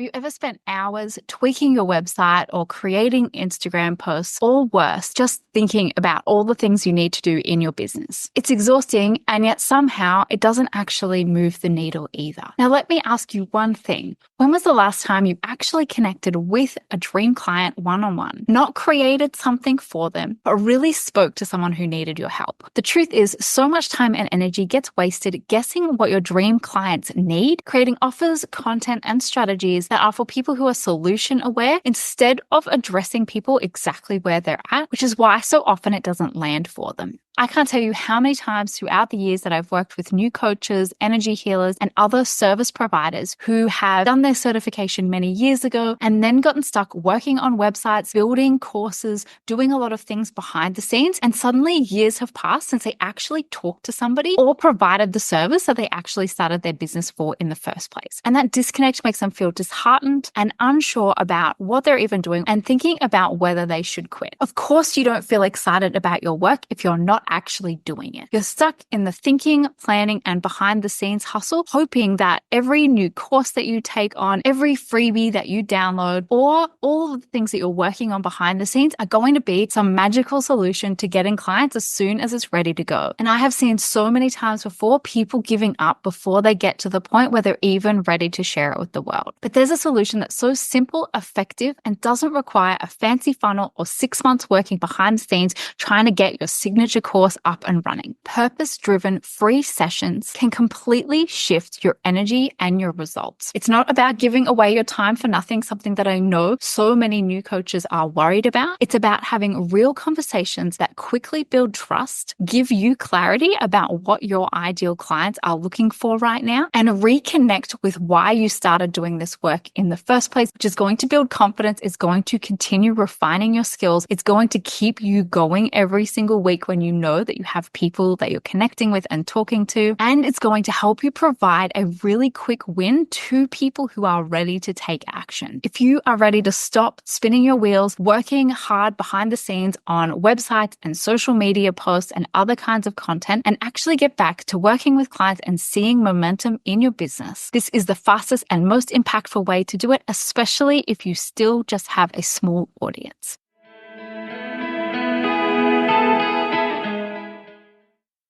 you ever spent hours tweaking your website or creating Instagram posts, or worse, just thinking about all the things you need to do in your business? It's exhausting, and yet somehow it doesn't actually move the needle either. Now, let me ask you one thing. When was the last time you actually connected with a dream client one-on-one? Not created something for them, but really spoke to someone who needed your help. The truth is, so much time and energy gets wasted guessing what your dream clients need, creating offers, content, and strategies that are for people who are solution aware instead of addressing people exactly where they're at, which is why so often it doesn't land for them. I can't tell you how many times throughout the years that I've worked with new coaches, energy healers, and other service providers who have done their certification many years ago and then gotten stuck working on websites, building courses, doing a lot of things behind the scenes. And suddenly years have passed since they actually talked to somebody or provided the service that they actually started their business for in the first place. And that disconnect makes them feel disheartened and unsure about what they're even doing and thinking about whether they should quit. Of course, you don't feel excited about your work if you're not actually doing it. You're stuck in the thinking, planning, and behind the scenes hustle, hoping that every new course that you take on, every freebie that you download, or all of the things that you're working on behind the scenes are going to be some magical solution to getting clients as soon as it's ready to go. And I have seen so many times before people giving up before they get to the point where they're even ready to share it with the world. But there's a solution that's so simple, effective, and doesn't require a fancy funnel or 6 months working behind the scenes trying to get your signature course up and running. Purpose-driven free sessions can completely shift your energy and your results. It's not about giving away your time for nothing, something that I know so many new coaches are worried about. It's about having real conversations that quickly build trust, give you clarity about what your ideal clients are looking for right now, and reconnect with why you started doing this work in the first place, which is going to build confidence, is going to continue refining your skills. It's going to keep you going every single week when you know that you have people that you're connecting with and talking to, and it's going to help you provide a really quick win to people who are ready to take action. If you are ready to stop spinning your wheels, working hard behind the scenes on websites and social media posts and other kinds of content, and actually get back to working with clients and seeing momentum in your business, this is the fastest and most impactful way to do it, especially if you still just have a small audience.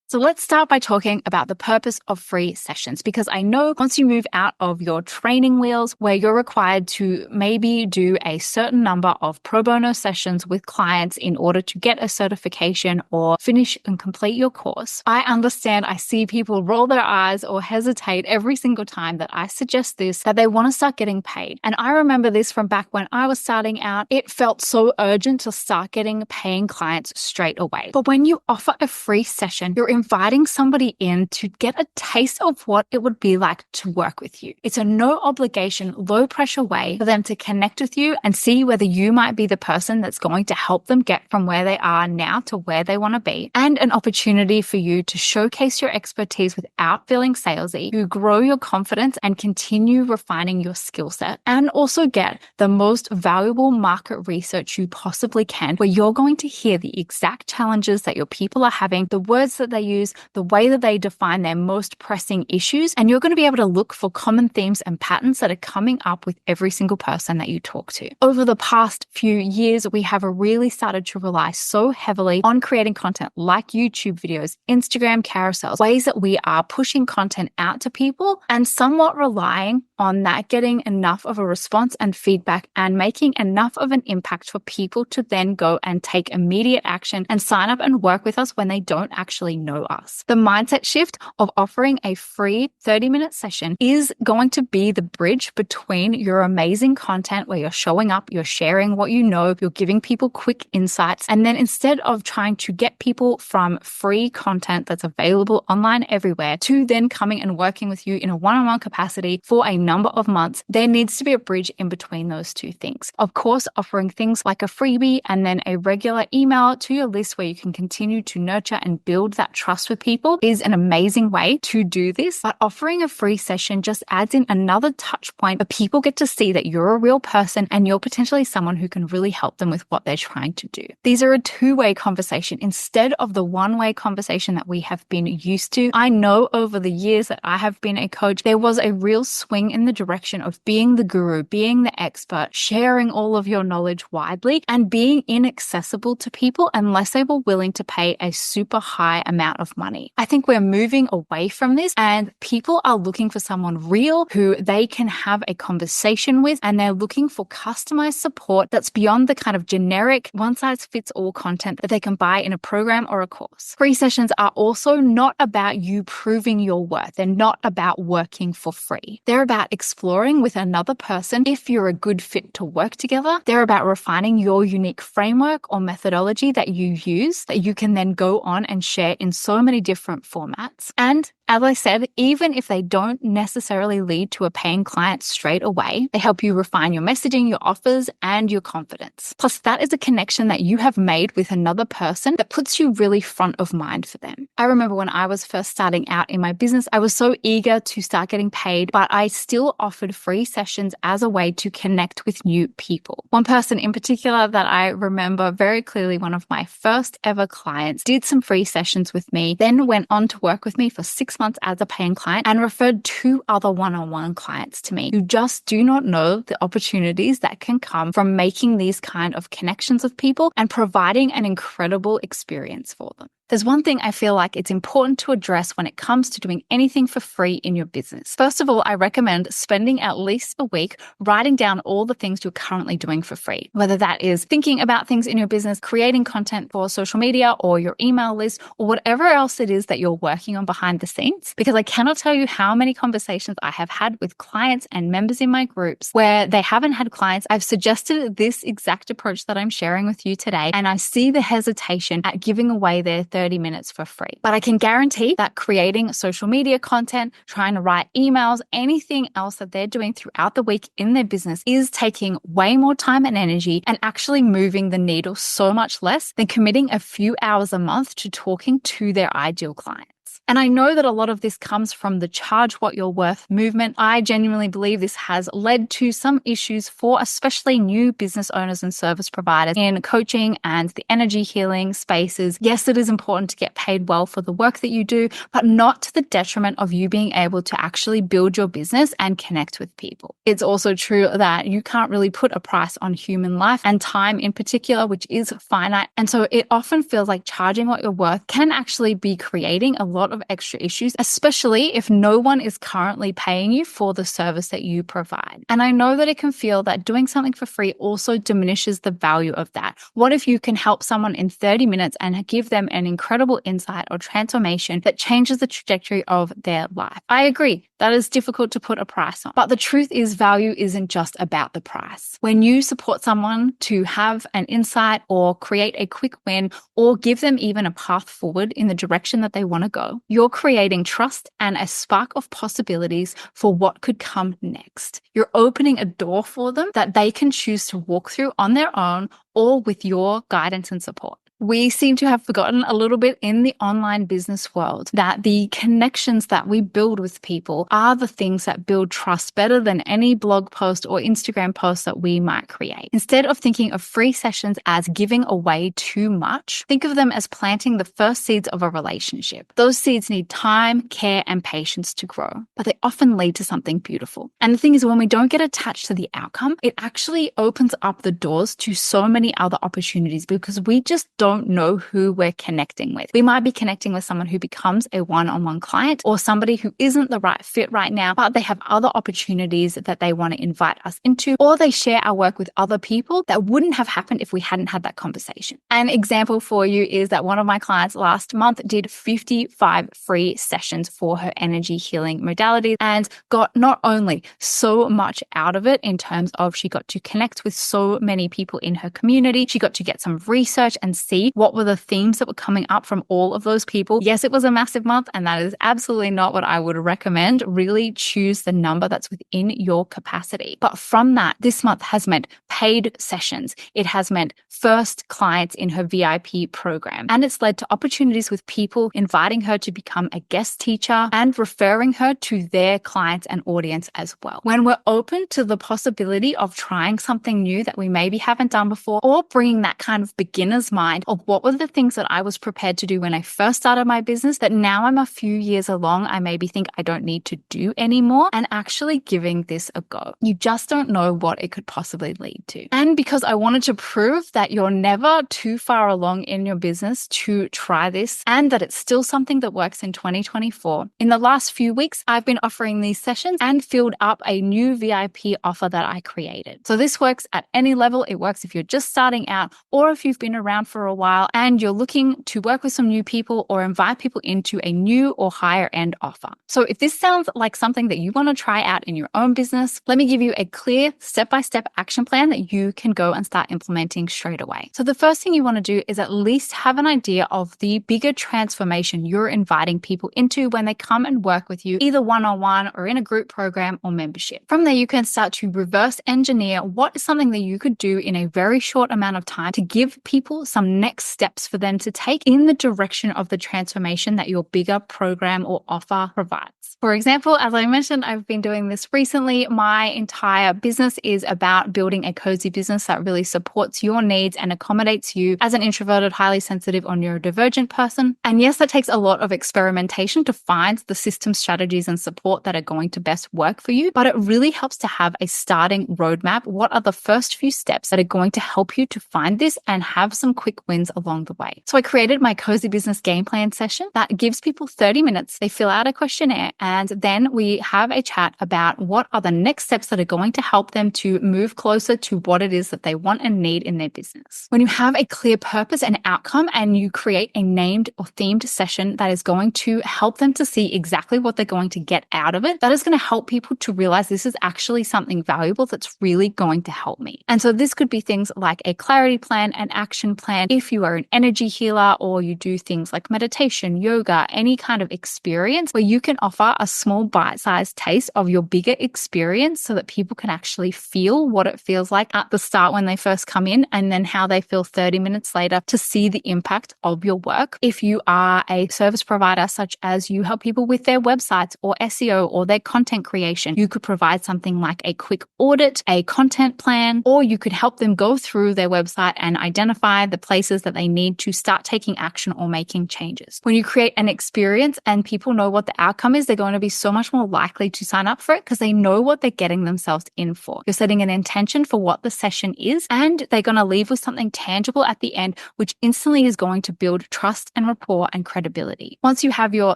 So let's start by talking about the purpose of free sessions, because I know once you move out of your training wheels where you're required to maybe do a certain number of pro bono sessions with clients in order to get a certification or finish and complete your course, I understand I see people roll their eyes or hesitate every single time that I suggest this, that they want to start getting paid. And I remember this from back when I was starting out. It felt so urgent to start getting paying clients straight away. But when you offer a free session, you're inviting somebody in to get a taste of what it would be like to work with you. It's a no obligation, low pressure way for them to connect with you and see whether you might be the person that's going to help them get from where they are now to where they want to be, and an opportunity for you to showcase your expertise without feeling salesy, to grow your confidence and continue refining your skill set, and also get the most valuable market research you possibly can, where you're going to hear the exact challenges that your people are having, the words that they use, the way that they define their most pressing issues, and you're going to be able to look for common themes and patterns that are coming up with every single person that you talk to. Over the past few years, we have really started to rely so heavily on creating content like YouTube videos, Instagram carousels, ways that we are pushing content out to people and somewhat relying on that getting enough of a response and feedback and making enough of an impact for people to then go and take immediate action and sign up and work with us when they don't actually know us. The mindset shift of offering a free 30-minute session is going to be the bridge between your amazing content where you're showing up, you're sharing what you know, you're giving people quick insights, and then instead of trying to get people from free content that's available online everywhere to then coming and working with you in a one-on-one capacity for a number of months, there needs to be a bridge in between those two things. Of course, offering things like a freebie and then a regular email to your list where you can continue to nurture and build that trust with people is an amazing way to do this. But offering a free session just adds in another touch point where people get to see that you're a real person and you're potentially someone who can really help them with what they're trying to do. These are a two-way conversation instead of the one-way conversation that we have been used to. I know over the years that I have been a coach, there was a real swing in the direction of being the guru, being the expert, sharing all of your knowledge widely, and being inaccessible to people unless they were willing to pay a super high amount of money. I think we're moving away from this, and people are looking for someone real who they can have a conversation with, and they're looking for customized support that's beyond the kind of generic one-size-fits-all content that they can buy in a program or a course. Free sessions are also not about you proving your worth. They're not about working for free. They're about exploring with another person if you're a good fit to work together. They're about refining your unique framework or methodology that you use that you can then go on and share in so many different formats. And as I said, even if they don't necessarily lead to a paying client straight away, they help you refine your messaging, your offers, and your confidence. Plus, that is a connection that you have made with another person that puts you really front of mind for them. I remember when I was first starting out in my business, I was so eager to start getting paid, but I still offered free sessions as a way to connect with new people. One person in particular that I remember very clearly, one of my first ever clients, did some free sessions with me, then went on to work with me for 6 months as a paying client and referred 2 other one-on-one clients to me who just do not know the opportunities that can come from making these kind of connections with people and providing an incredible experience for them. There's one thing I feel like it's important to address when it comes to doing anything for free in your business. First of all, I recommend spending at least a week writing down all the things you're currently doing for free, whether that is thinking about things in your business, creating content for social media or your email list, or whatever else it is that you're working on behind the scenes. Because I cannot tell you how many conversations I have had with clients and members in my groups where they haven't had clients. I've suggested this exact approach that I'm sharing with you today, and I see the hesitation at giving away their 30 minutes for free. But I can guarantee that creating social media content, trying to write emails, anything else that they're doing throughout the week in their business is taking way more time and energy and actually moving the needle so much less than committing a few hours a month to talking to their ideal client. And I know that a lot of this comes from the charge what you're worth movement. I genuinely believe this has led to some issues for especially new business owners and service providers in coaching and the energy healing spaces. Yes, it is important to get paid well for the work that you do, but not to the detriment of you being able to actually build your business and connect with people. It's also true that you can't really put a price on human life and time in particular, which is finite. And so it often feels like charging what you're worth can actually be creating a lot of extra issues, especially if no one is currently paying you for the service that you provide. And I know that it can feel that doing something for free also diminishes the value of that. What if you can help someone in 30 minutes and give them an incredible insight or transformation that changes the trajectory of their life? I agree. That is difficult to put a price on. But the truth is, value isn't just about the price. When you support someone to have an insight or create a quick win or give them even a path forward in the direction that they want to go, you're creating trust and a spark of possibilities for what could come next. You're opening a door for them that they can choose to walk through on their own or with your guidance and support. We seem to have forgotten a little bit in the online business world that the connections that we build with people are the things that build trust better than any blog post or Instagram post that we might create. Instead of thinking of free sessions as giving away too much, think of them as planting the first seeds of a relationship. Those seeds need time, care, and patience to grow, but they often lead to something beautiful. And the thing is, when we don't get attached to the outcome, it actually opens up the doors to so many other opportunities because we just don't know who we're connecting with. We might be connecting with someone who becomes a one-on-one client or somebody who isn't the right fit right now, but they have other opportunities that they want to invite us into, or they share our work with other people that wouldn't have happened if we hadn't had that conversation. An example for you is that one of my clients last month did 55 free sessions for her energy healing modalities and got not only so much out of it in terms of she got to connect with so many people in her community, she got to get some research and see what were the themes that were coming up from all of those people. Yes, it was a massive month, and that is absolutely not what I would recommend. Really choose the number that's within your capacity. But from that, this month has meant paid sessions. It has meant first clients in her VIP program. And it's led to opportunities with people inviting her to become a guest teacher and referring her to their clients and audience as well. When we're open to the possibility of trying something new that we maybe haven't done before, or bringing that kind of beginner's mind of what were the things that I was prepared to do when I first started my business that now I'm a few years along, I maybe think I don't need to do anymore, and actually giving this a go. You just don't know what it could possibly lead to. And because I wanted to prove that you're never too far along in your business to try this and that it's still something that works in 2024, in the last few weeks, I've been offering these sessions and filled up a new VIP offer that I created. So this works at any level. It works if you're just starting out or if you've been around for a while and you're looking to work with some new people or invite people into a new or higher end offer. So if this sounds like something that you want to try out in your own business, let me give you a clear step-by-step action plan that you can go and start implementing straight away. So the first thing you want to do is at least have an idea of the bigger transformation you're inviting people into when they come and work with you, either one-on-one or in a group program or membership. From there, you can start to reverse engineer what is something that you could do in a very short amount of time to give people some next steps for them to take in the direction of the transformation that your bigger program or offer provides. For example, as I mentioned, I've been doing this recently. My entire business is about building a cozy business that really supports your needs and accommodates you as an introverted, highly sensitive or neurodivergent person. And yes, that takes a lot of experimentation to find the system strategies and support that are going to best work for you. But it really helps to have a starting roadmap. What are the first few steps that are going to help you to find this and have some quick wins along the way? So I created my cozy business game plan session that gives people 30 minutes. They fill out a questionnaire and then we have a chat about what are the next steps that are going to help them to move closer to what it is that they want and need in their business. When you have a clear purpose and outcome and you create a named or themed session that is going to help them to see exactly what they're going to get out of it, that is going to help people to realize this is actually something valuable that's really going to help me. And so this could be things like a clarity plan, an action plan. If you are an energy healer or you do things like meditation, yoga, any kind of experience where you can offer a small bite-sized taste of your bigger experience so that people can actually feel what it feels like at the start when they first come in and then how they feel 30 minutes later to see the impact of your work. If you are a service provider, such as you help people with their websites or SEO or their content creation, you could provide something like a quick audit, a content plan, or you could help them go through their website and identify the places that they need to start taking action or making changes. When you create an experience and people know what the outcome is, they're going to be so much more likely to sign up for it because they know what they're getting themselves in for. You're setting an intention for what the session is, and they're going to leave with something tangible at the end, which instantly is going to build trust and rapport and credibility. Once you have your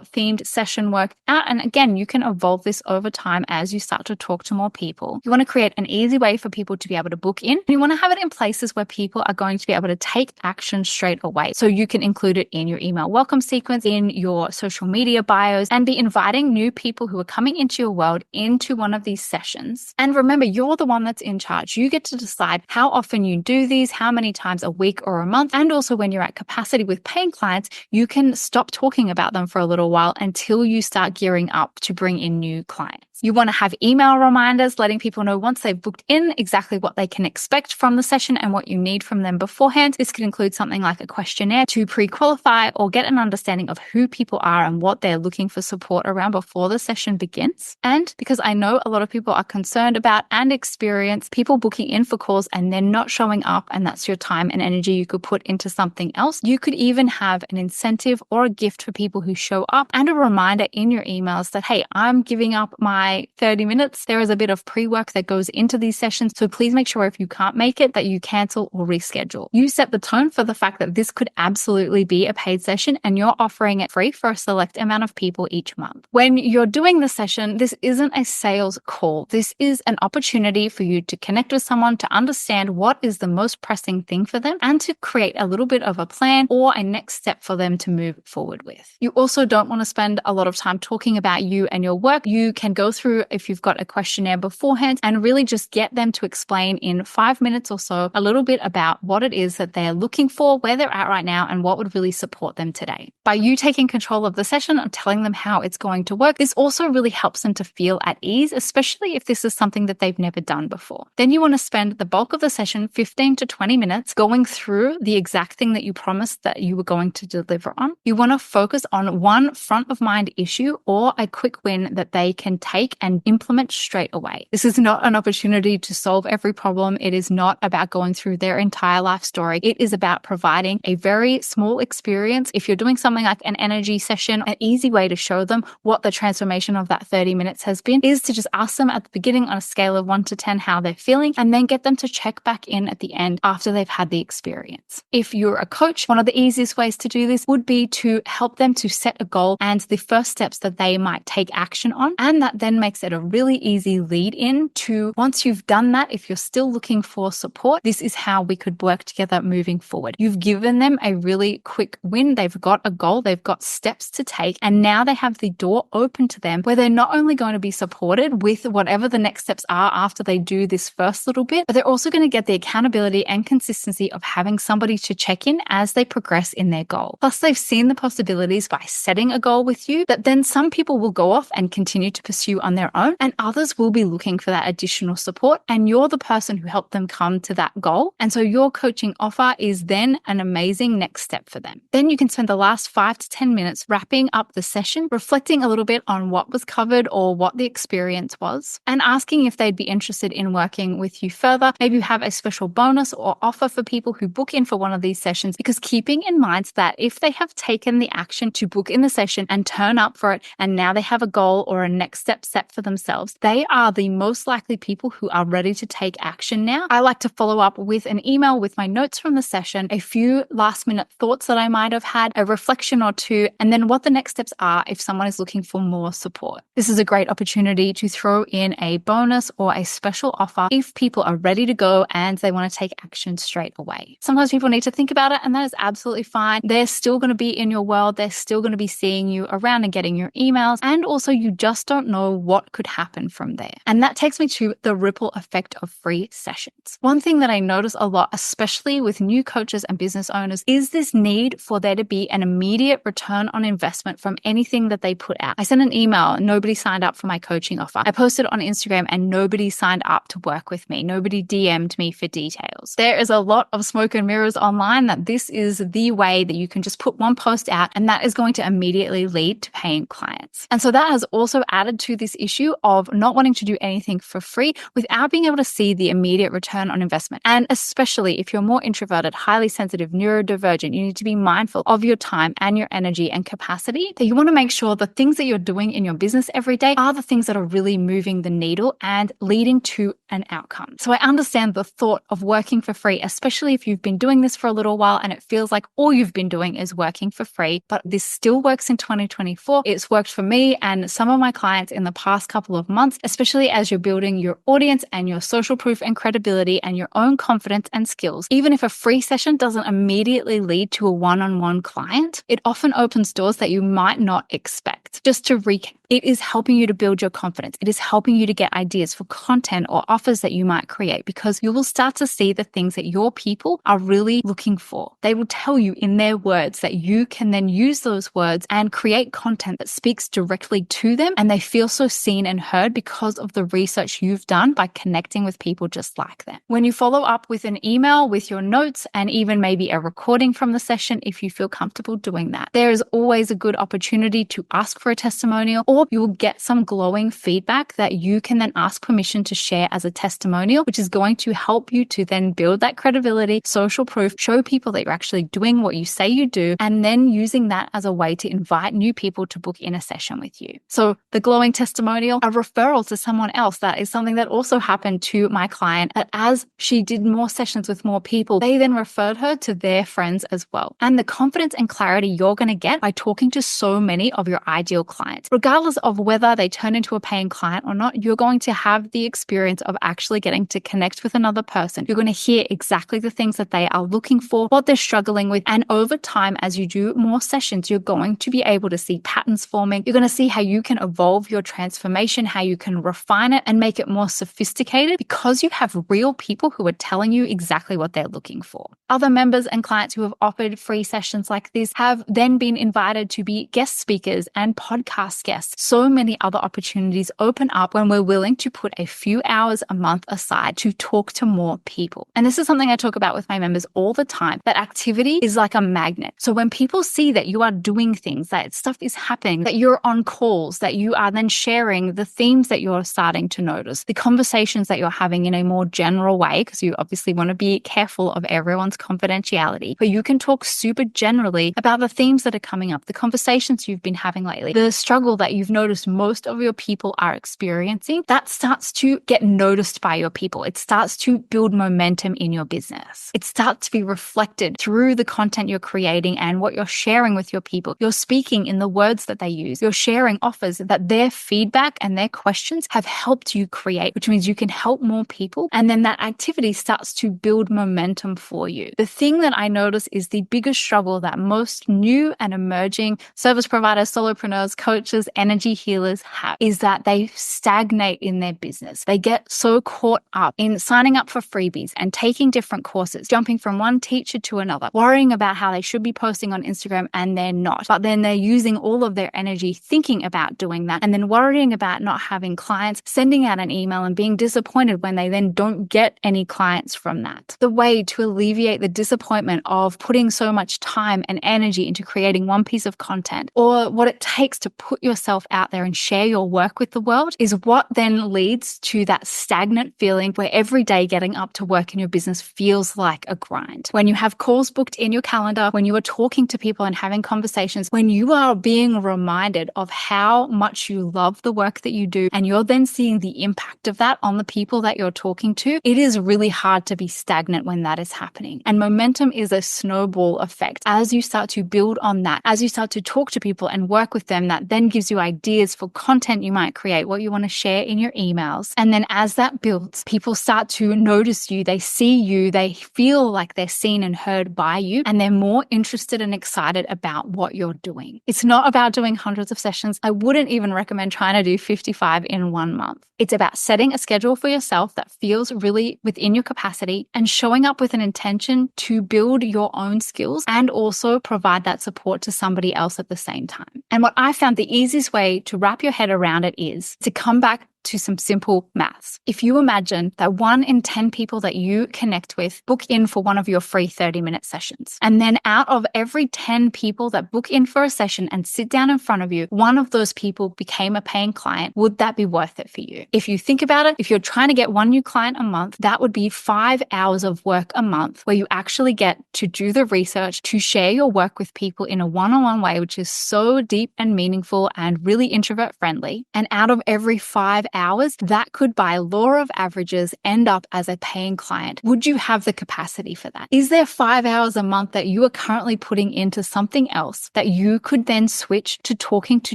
themed session worked out, and again, you can evolve this over time as you start to talk to more people, you want to create an easy way for people to be able to book in. And you want to have it in places where people are going to be able to take action straight away. So you can include it in your email welcome sequence, in your social media bios, and be inviting new people who are coming into your world into one of these sessions. And remember, you're the one that's in charge. You get to decide how often you do these, how many times a week or a month. And also when you're at capacity with paying clients, you can stop talking about them for a little while until you start gearing up to bring in new clients. You want to have email reminders letting people know once they've booked in exactly what they can expect from the session and what you need from them beforehand. This could include something like a questionnaire to pre-qualify or get an understanding of who people are and what they're looking for support around before the session begins. And because I know a lot of people are concerned about and experience people booking in for calls and then not showing up, and that's your time and energy you could put into something else, you could even have an incentive or a gift for people who show up and a reminder in your emails that, hey, I'm giving up my 30 minutes. There is a bit of pre-work that goes into these sessions, so please make sure if you can't make it that you cancel or reschedule. You set the tone for the fact that this could absolutely be a paid session and you're offering it free for a select amount of people each month. When you're doing the session, this isn't a sales call. This is an opportunity for you to connect with someone, to understand what is the most pressing thing for them, and to create a little bit of a plan or a next step for them to move forward with. You also don't want to spend a lot of time talking about you and your work. You can go through, if you've got a questionnaire beforehand, and really just get them to explain in 5 minutes or so a little bit about what it is that they're looking for, where they're at right now, and what would really support them today. By you taking control of the session and telling them how it's going to work, this also really helps them to feel at ease, especially if this is something that they've never done before. Then you want to spend the bulk of the session, 15 to 20 minutes, going through the exact thing that you promised that you were going to deliver on. You want to focus on one front of mind issue or a quick win that they can take and implement straight away. This is not an opportunity to solve every problem. It is not about going through their entire life story. It is about about providing a very small experience. If you're doing something like an energy session, an easy way to show them what the transformation of that 30 minutes has been is to just ask them at the beginning on a scale of 1 to 10 how they're feeling, and then get them to check back in at the end after they've had the experience. If you're a coach, one of the easiest ways to do this would be to help them to set a goal and the first steps that they might take action on. And that then makes it a really easy lead in to, once you've done that, if you're still looking for support, this is how we could work together moving forward. You've given them a really quick win. They've got a goal, they've got steps to take, and now they have the door open to them where they're not only going to be supported with whatever the next steps are after they do this first little bit, but they're also going to get the accountability and consistency of having somebody to check in as they progress in their goal. Plus, they've seen the possibilities by setting a goal with you that then some people will go off and continue to pursue on their own, and others will be looking for that additional support, and you're the person who helped them come to that goal. And so your coaching offer is then an amazing next step for them. Then you can spend the last 5 to 10 minutes wrapping up the session, reflecting a little bit on what was covered or what the experience was, and asking if they'd be interested in working with you further. Maybe you have a special bonus or offer for people who book in for one of these sessions, because keeping in mind that if they have taken the action to book in the session and turn up for it, and now they have a goal or a next step set for themselves, they are the most likely people who are ready to take action now. I like to follow up with an email with my notes from the session, a few last minute thoughts that I might have had, a reflection or two, and then what the next steps are if someone is looking for more support. This is a great opportunity to throw in a bonus or a special offer if people are ready to go and they want to take action straight away. Sometimes people need to think about it, and that is absolutely fine. They're still going to be in your world. They're still going to be seeing you around and getting your emails. And also, you just don't know what could happen from there. And that takes me to the ripple effect of free sessions. One thing that I notice a lot, especially with new coaches and business owners, is this need for there to be an immediate return on investment from anything that they put out. I sent an email, nobody signed up for my coaching offer. I posted on Instagram and nobody signed up to work with me. Nobody DM'd me for details. There is a lot of smoke and mirrors online that this is the way that you can just put one post out and that is going to immediately lead to paying clients. And so that has also added to this issue of not wanting to do anything for free without being able to see the immediate return on investment. And especially if you're more introverted, highly sensitive, neurodivergent, you need to be mindful of your time and your energy and capacity, that you want to make sure the things that you're doing in your business every day are the things that are really moving the needle and leading to an outcome. So I understand the thought of working for free, especially if you've been doing this for a little while and it feels like all you've been doing is working for free, but this still works in 2024. It's worked for me and some of my clients in the past couple of months, especially as you're building your audience and your social proof and credibility and your own confidence and skills. Even if a free session doesn't immediately lead to a one-on-one client, it often opens doors that you might not expect. Just to recap, it is helping you to build your confidence. It is helping you to get ideas for content or offers that you might create, because you will start to see the things that your people are really looking for. They will tell you in their words that you can then use those words and create content that speaks directly to them, and they feel so seen and heard because of the research you've done by connecting with people just like them. When you follow up with an email with your notes and even maybe a recording from the session, if you feel comfortable doing that, there is always a good opportunity to ask for a testimonial, or you will get some glowing feedback that you can then ask permission to share as a testimonial, which is going to help you to then build that credibility, social proof, show people that you're actually doing what you say you do, and then using that as a way to invite new people to book in a session with you. So the glowing testimonial, a referral to someone else, that is something that also happened to my client, that as she did more sessions with more people, they then referred her to their friends as well. And the confidence and clarity you're going to get by talking to so many of your ideal clients, regardless of whether they turn into a paying client or not, you're going to have the experience of actually getting to connect with another person. You're going to hear exactly the things that they are looking for, what they're struggling with. And over time, as you do more sessions, you're going to be able to see patterns forming. You're going to see how you can evolve your transformation, how you can refine it and make it more sophisticated, because you have real people who are telling you exactly what they're looking for. Other members and clients who have offered free sessions like this have then been invited to be guest speakers and podcast guests. So many other opportunities open up when we're willing to put a few hours a month aside to talk to more people. And this is something I talk about with my members all the time, that activity is like a magnet. So when people see that you are doing things, that stuff is happening, that you're on calls, that you are then sharing the themes that you're starting to notice, the conversations that you're having in a more general way, because you obviously want to be careful of everyone's confidentiality, but you can talk super generally about the themes that are coming up, the conversations you've been having lately, the struggle that you've noticed most of your people are experiencing. That starts to get noticed by your people. It starts to build momentum in your business. It starts to be reflected through the content you're creating and what you're sharing with your people. You're speaking in the words that they use. You're sharing offers that their feedback and their questions have helped you create, which means you can help more people. And then that activity starts to build momentum for you. The thing that I notice is the biggest struggle that most new and emerging service providers, solopreneurs, coaches, energy healers have is that they stagnate in their business. They get so caught up in signing up for freebies and taking different courses, jumping from one teacher to another, worrying about how they should be posting on Instagram and they're not. But then they're using all of their energy thinking about doing that and then worrying about not having clients, sending out an email and being disappointed when they then don't get any clients from that. The way to alleviate the disappointment of putting so much time and energy into creating one piece of content, or what it takes to put yourself out there and share your work with the world, is what then leads to that stagnant feeling where every day getting up to work in your business feels like a grind. When you have calls booked in your calendar, when you are talking to people and having conversations, when you are being reminded of how much you love the work that you do, and you're then seeing the impact of that on the people that you're talking to, it is really hard to be stagnant when that is happening. And momentum is a snowball effect. As you start to build on that, as you start to talk to people and work with them, that then gives you ideas for content you might create, what you want to share in your emails. And then as that builds, people start to notice you, they see you, they feel like they're seen and heard by you, and they're more interested and excited about what you're doing. It's not about doing hundreds of sessions. I wouldn't even recommend trying to do 55 in 1 month. It's about setting a schedule for yourself that feels really within your capacity and showing up with an intention to build your own skills and also provide that support to somebody else at the same time. And what I found the easiest way to wrap your head around it is to come back to some simple maths. If you imagine that 1 in 10 people that you connect with book in for one of your free 30-minute sessions, and then out of every 10 people that book in for a session and sit down in front of you, one of those people became a paying client, would that be worth it for you? If you think about it, if you're trying to get one new client a month, that would be 5 hours of work a month where you actually get to do the research, to share your work with people in a one-on-one way, which is so deep and meaningful and really introvert friendly. And out of every 5 hours, that could, by law of averages, end up as a paying client. Would you have the capacity for that? Is there 5 hours a month that you are currently putting into something else that you could then switch to talking to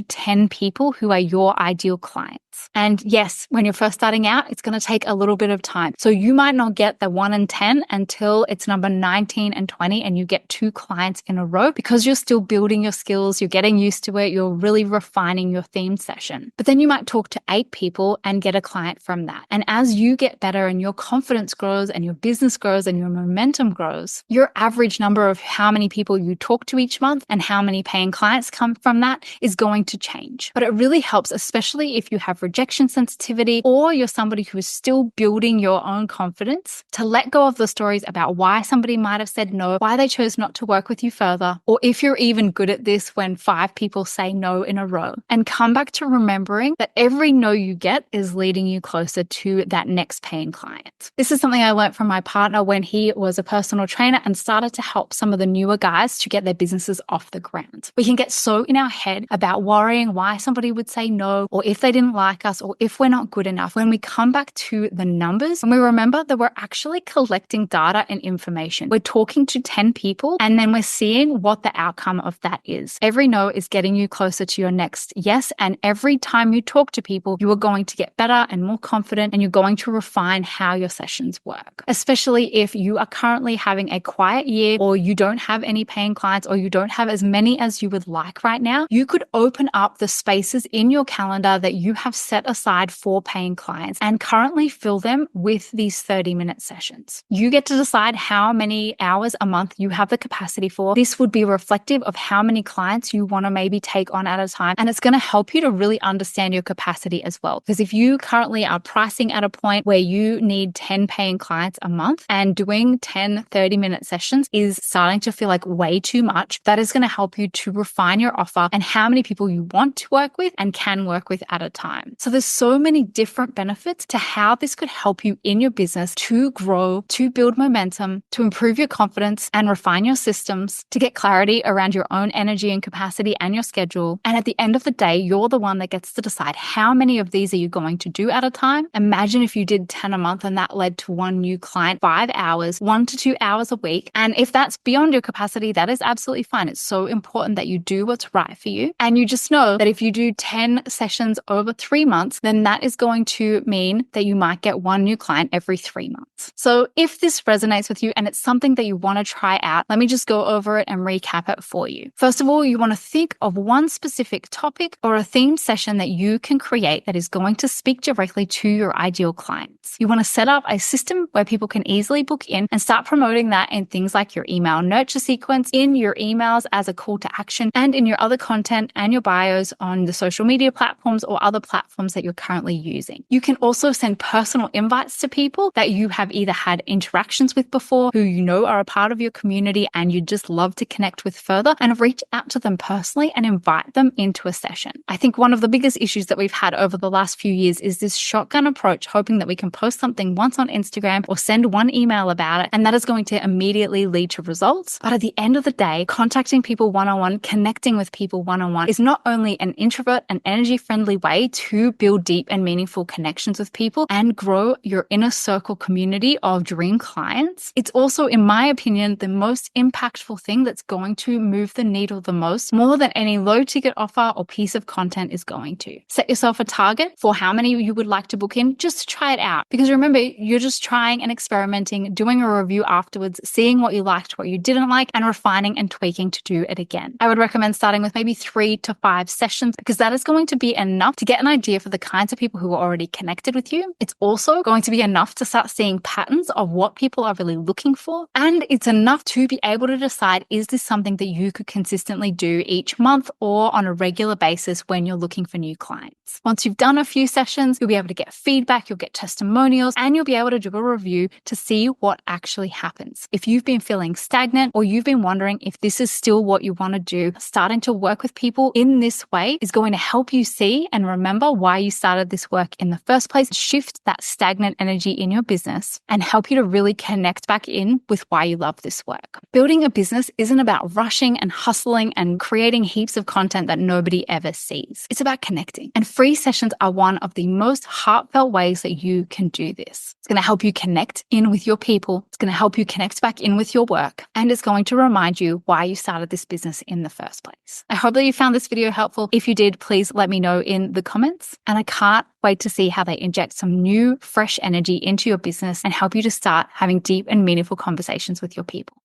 10 people who are your ideal clients? And yes, when you're first starting out, it's going to take a little bit of time. So you might not get the 1 in 10 until it's number 19 and 20 and you get 2 clients in a row, because you're still building your skills, you're getting used to it, you're really refining your theme session. But then you might talk to 8 people and get a client from that. And as you get better and your confidence grows and your business grows and your momentum grows, your average number of how many people you talk to each month and how many paying clients come from that is going to change. But it really helps, especially if you have rejection sensitivity or you're somebody who is still building your own confidence, to let go of the stories about why somebody might have said no, why they chose not to work with you further, or if you're even good at this when 5 people say no in a row, and come back to remembering that every no you get is leading you closer to that next paying client. This is something I learned from my partner when he was a personal trainer and started to help some of the newer guys to get their businesses off the ground. We can get so in our head about worrying why somebody would say no, or if they didn't like us, or if we're not good enough. When we come back to the numbers and we remember that we're actually collecting data and information, we're talking to 10 people and then we're seeing what the outcome of that is. Every no is getting you closer to your next yes. And every time you talk to people, you are going to get better and more confident, and you're going to refine how your sessions work. Especially if you are currently having a quiet year, or you don't have any paying clients, or you don't have as many as you would like right now, you could open up the spaces in your calendar that you have set aside 4 paying clients and currently fill them with these 30-minute sessions. You get to decide how many hours a month you have the capacity for. This would be reflective of how many clients you want to maybe take on at a time. And it's going to help you to really understand your capacity as well. Because if you currently are pricing at a point where you need 10 paying clients a month and doing 10 30-minute sessions is starting to feel like way too much, that is going to help you to refine your offer and how many people you want to work with and can work with at a time. So there's so many different benefits to how this could help you in your business to grow, to build momentum, to improve your confidence and refine your systems, to get clarity around your own energy and capacity and your schedule. And at the end of the day, you're the one that gets to decide how many of these are you going to do at a time. Imagine if you did 10 a month and that led to one new client, 5 hours, 1 to 2 hours a week. And if that's beyond your capacity, that is absolutely fine. It's so important that you do what's right for you. And you just know that if you do 10 sessions over 3 months, then that is going to mean that you might get one new client every 3 months. So if this resonates with you and it's something that you want to try out, let me just go over it and recap it for you. First of all, you want to think of one specific topic or a themed session that you can create that is going to speak directly to your ideal clients. You want to set up a system where people can easily book in and start promoting that in things like your email nurture sequence, in your emails as a call to action, and in your other content and your bios on the social media platforms or other platforms that you're currently using. You can also send personal invites to people that you have either had interactions with before, who you know are a part of your community and you just love to connect with further, and reach out to them personally and invite them into a session. I think one of the biggest issues that we've had over the last few years is this shotgun approach, hoping that we can post something once on Instagram or send one email about it, and that is going to immediately lead to results. But at the end of the day, contacting people one-on-one, connecting with people one-on-one is not only an introvert and energy-friendly way to build deep and meaningful connections with people and grow your inner circle community of dream clients, it's also, in my opinion, the most impactful thing that's going to move the needle the most, more than any low-ticket offer or piece of content is going to. Set yourself a target for how many you would like to book in, just to try it out. Because remember, you're just trying and experimenting, doing a review afterwards, seeing what you liked, what you didn't like, and refining and tweaking to do it again. I would recommend starting with maybe 3 to 5 sessions because that is going to be enough to get an idea for the kinds of people who are already connected with you. It's also going to be enough to start seeing patterns of what people are really looking for. And it's enough to be able to decide, is this something that you could consistently do each month or on a regular basis when you're looking for new clients? Once you've done a few sessions, you'll be able to get feedback, you'll get testimonials, and you'll be able to do a review to see what actually happens. If you've been feeling stagnant or you've been wondering if this is still what you want to do, starting to work with people in this way is going to help you see and remember why you started this work in the first place, shift that stagnant energy in your business, and help you to really connect back in with why you love this work. Building a business isn't about rushing and hustling and creating heaps of content that nobody ever sees. It's about connecting. And free sessions are one of the most heartfelt ways that you can do this. It's going to help you connect in with your people. It's going to help you connect back in with your work. And it's going to remind you why you started this business in the first place. I hope that you found this video helpful. If you did, please let me know in the comments. And I can't wait to see how they inject some new, fresh energy into your business and help you to start having deep and meaningful conversations with your people.